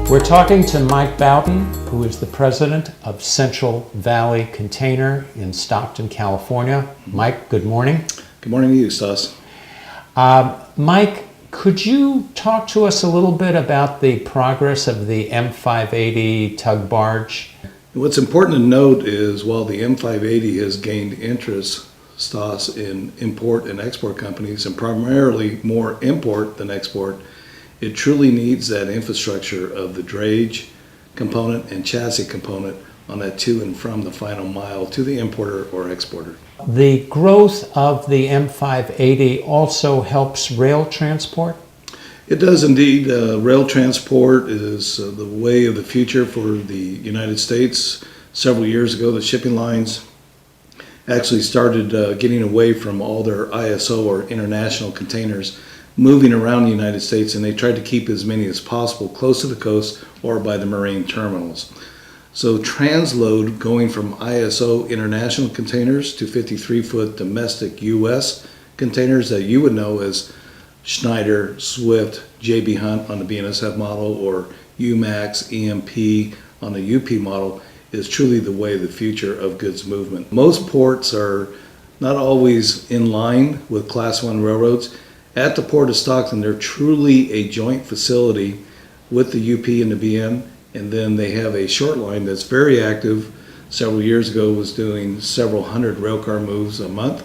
We're talking to Mike Bowden, who is the president of Central Valley Container in Stockton, California. Mike, good morning. Good morning to you, Stas. Mike, could you talk to us a little bit about the progress of the M580 tug barge? What's important to note is while the M580 has gained interest, Stas, in import and export companies, and primarily more import than export, it truly needs that infrastructure of the drayage component and chassis component on that to and from the final mile to the importer or exporter. The growth of the M580 also helps rail transport? It does indeed. Rail transport is the way of the future for the United States. Several years ago, the shipping lines actually started getting away from all their ISO or international containers, moving around the United States, and they tried to keep as many as possible close to the coast or by the marine terminals. So transload going from ISO international containers to 53-foot domestic U.S. containers that you would know as Schneider, Swift, JB Hunt on the BNSF model, or UMAX, EMP on the UP model is truly the way of the future of goods movement. Most ports are not always in line with Class 1 railroads. At the Port of Stockton, they're truly a joint facility with the UP and the BN, and then they have a short line that's very active. Several years ago was doing several hundred railcar moves a month,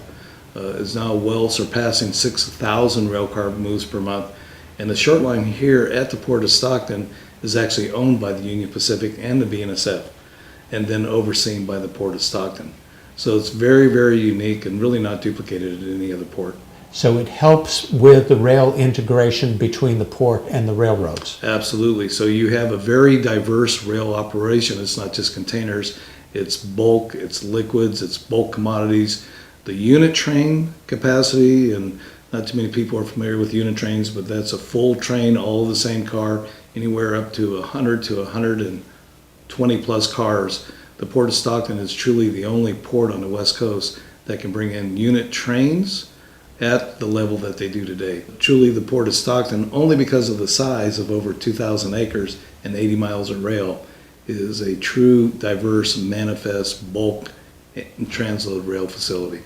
is now well surpassing 6,000 railcar moves per month. And the short line here at the Port of Stockton is actually owned by the Union Pacific and the BNSF, and then overseen by the Port of Stockton. So it's very, very unique and really not duplicated at any other port. So it helps with the rail integration between the port and the railroads. Absolutely. So you have a very diverse rail operation. It's not just containers, it's bulk, it's liquids, it's bulk commodities. The unit train capacity, and not too many people are familiar with unit trains, but that's a full train, all the same car, anywhere up to 100 to 120 plus cars. The Port of Stockton is truly the only port on the West Coast that can bring in unit trains at the level that they do today. Truly the Port of Stockton, only because of the size of over 2,000 acres and 80 miles of rail, is a true diverse manifest bulk and transload rail facility.